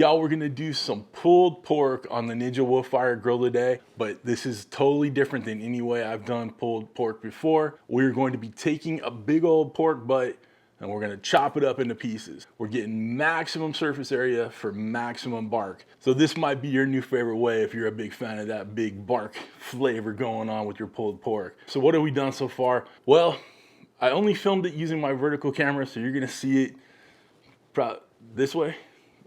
Y'all, we're gonna do some pulled pork on the Ninja Woodfire Grill today, but this is totally different than any way I've done pulled pork before. We're going to be taking a big old pork butt and we're gonna chop it up into pieces. We're getting maximum surface area for maximum bark. So this might be your new favorite way if you're a big fan of that big bark flavor going on with your pulled pork. So what have we done so far? Well, I only filmed it using my vertical camera, so you're gonna see it this way.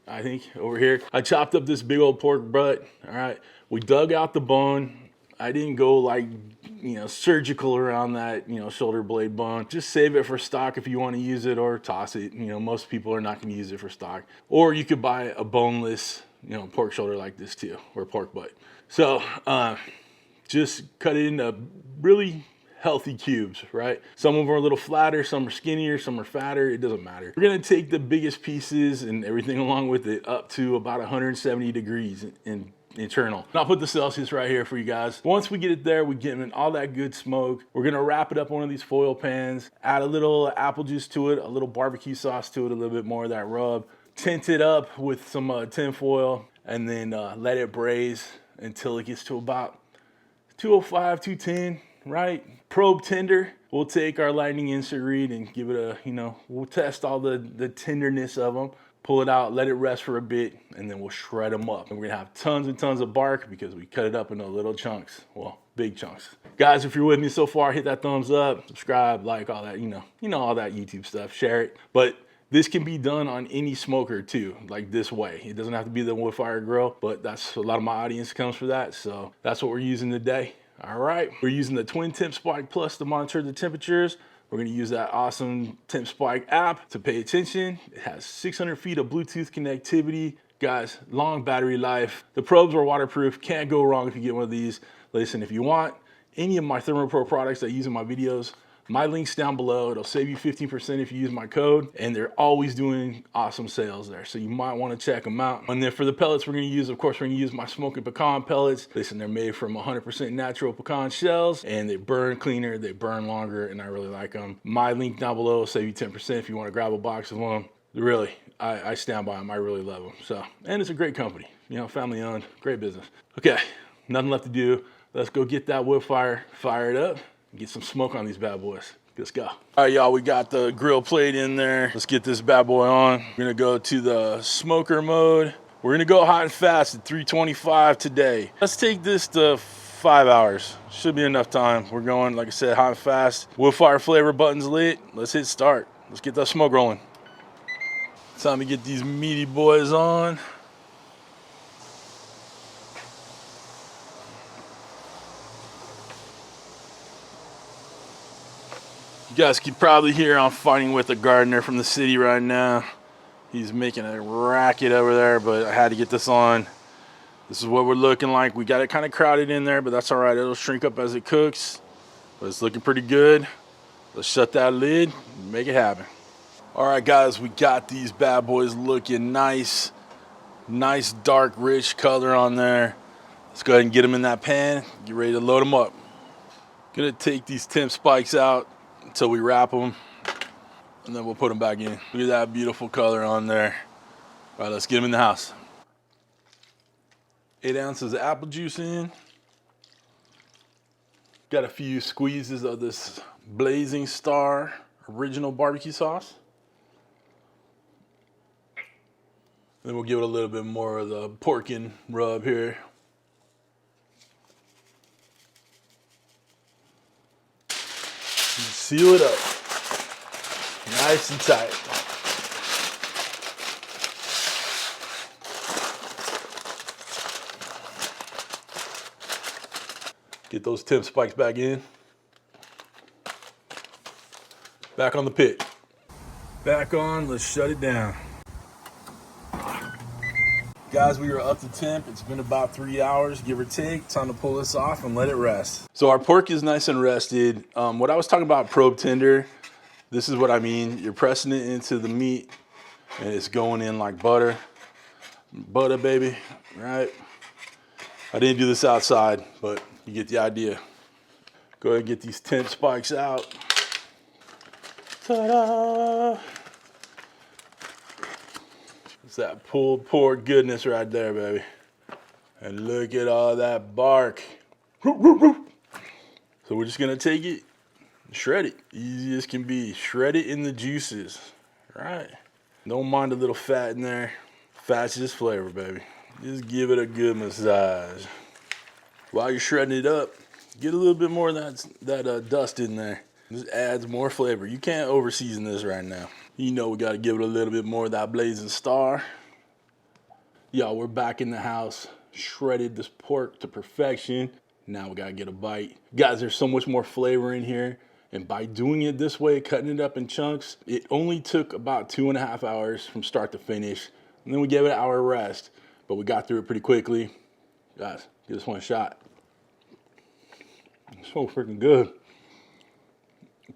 I think over here. I chopped up this big old pork butt. All right, we dug out the bone. I didn't go like, surgical around that, shoulder blade bone. Just save it for stock if you want to use it, or toss it. Most people are not going to use it for stock. Or you could buy a boneless, pork shoulder like this too, or pork butt. So just cut it into really healthy cubes, right? Some of them are a little flatter, some are skinnier, some are fatter. It doesn't matter. We're gonna take the biggest pieces and everything along with it up to about 170 degrees in internal. And I'll put the Celsius right here for you guys. Once we get it there, we get in all that good smoke. We're gonna wrap it up in one of these foil pans, add a little apple juice to it, a little barbecue sauce to it, a little bit more of that rub, tint it up with some tin foil, and then let it braise until it gets to about 205, 210, right? Probe tender. We'll take our lightning insert reed and give it a, we'll test all the tenderness of them, pull it out, let it rest for a bit, and then we'll shred them up. And we're gonna have tons and tons of bark because we cut it up into little chunks, well, big chunks. Guys, if you're with me so far, hit that thumbs up, subscribe, like, all that, all that YouTube stuff, share it. But this can be done on any smoker too, like this way. It doesn't have to be the Woodfire Grill, but that's a lot of my audience comes for that. So that's what we're using today. All right, we're using the Twin Temp Spike Plus to monitor the temperatures. We're gonna use that awesome Temp Spike app to pay attention. It has 600 feet of Bluetooth connectivity. Guys, long battery life. The probes are waterproof, can't go wrong if you get one of these. Listen, if you want any of my ThermoPro products that I use in my videos, my link's down below. It'll save you 15% if you use my code, and they're always doing awesome sales there. So you might want to check them out. And then for the pellets we're going to use, of course, we're going to use my Smokin Pecan pellets. Listen, they're made from 100% natural pecan shells, and they burn cleaner, they burn longer, and I really like them. My link down below will save you 10% if you want to grab a box of them. Really, I stand by them. I really love them. So, and it's a great company, family owned, great business. Okay, nothing left to do. Let's go get that wood fire fired up. Get some smoke on these bad boys. Let's go. All right, y'all, we got the grill plate in there. Let's get this bad boy on. We're gonna go to the smoker mode. We're gonna go hot and fast at 325 today. Let's take this to 5 hours. Should be enough time. We're going, like I said, hot and fast. Woodfire flavor button's lit. Let's hit start. Let's get that smoke rolling. Time to get these meaty boys on. You guys can probably hear I'm fighting with a gardener from the city right now. He's making a racket over there, but I had to get this on. This is what we're looking like. We got it kind of crowded in there, but that's all right. It'll shrink up as it cooks, but it's looking pretty good. Let's shut that lid and make it happen. All right, guys, we got these bad boys looking nice. Nice, dark, rich color on there. Let's go ahead and get them in that pan. Get ready to load them up. Gonna take these temp spikes out until we wrap them, and then we'll put them back in. Look at that beautiful color on there. All right, let's get them in the house. 8 ounces of apple juice in. Got a few squeezes of this Blazing Star original barbecue sauce. Then we'll give it a little bit more of the porkin rub here. Seal it up, nice and tight. Get those temp spikes back in. Back on the pit. Back on, let's shut it down. Guys, we are up to temp. It's been about 3 hours, give or take. Time to pull this off and let it rest. So our pork is nice and rested. What I was talking about probe tender, this is what I mean. You're pressing it into the meat and it's going in like butter. Butter, baby, right? I didn't do this outside, but you get the idea. Go ahead and get these temp spikes out. Ta-da! It's that pulled pork goodness right there, baby. And look at all that bark. So we're just gonna take it, shred it. Easy as can be. Shred it in the juices. Right. Don't mind a little fat in there. Fat's just flavor, baby. Just give it a good massage. While you're shredding it up, get a little bit more of that dust in there. This adds more flavor. You can't over season this right now. You know we gotta give it a little bit more of that blazing star. Y'all, we're back in the house. Shredded this pork to perfection. Now we gotta get a bite. Guys, there's so much more flavor in here. And by doing it this way, cutting it up in chunks, it only took about 2.5 hours from start to finish. And then we gave it an hour rest, but we got through it pretty quickly. Guys, give this one a shot. It's so freaking good.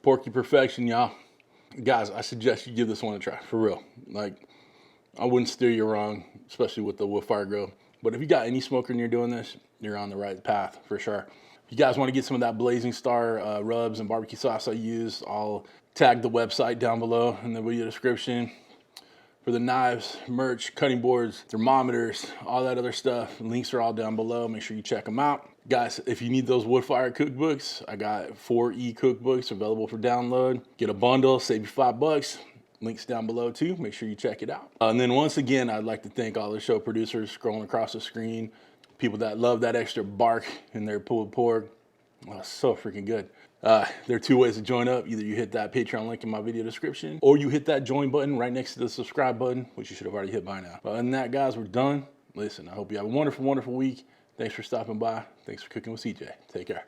Porky perfection, y'all. Guys, I suggest you give this one a try, for real. Like, I wouldn't steer you wrong, especially with the Woodfire Grill. But if you got any smoker and you're doing this, you're on the right path, for sure. If you guys want to get some of that Blazing Star rubs and barbecue sauce I use, I'll tag the website down below in the video description. For the knives, merch, cutting boards, thermometers, all that other stuff, links are all down below. Make sure you check them out. Guys, if you need those Woodfire cookbooks, I got 4 e-cookbooks available for download. Get a bundle, save you $5. Links down below too. Make sure you check it out. And then once again, I'd like to thank all the show producers scrolling across the screen. People that love that extra bark in their pulled pork. Oh, so freaking good. There are 2 ways to join up. Either you hit that Patreon link in my video description, or you hit that join button right next to the subscribe button, which you should have already hit by now. But other than that, guys, we're done. Listen, I hope you have a wonderful, wonderful week. Thanks for stopping by. Thanks for cooking with CJ. Take care.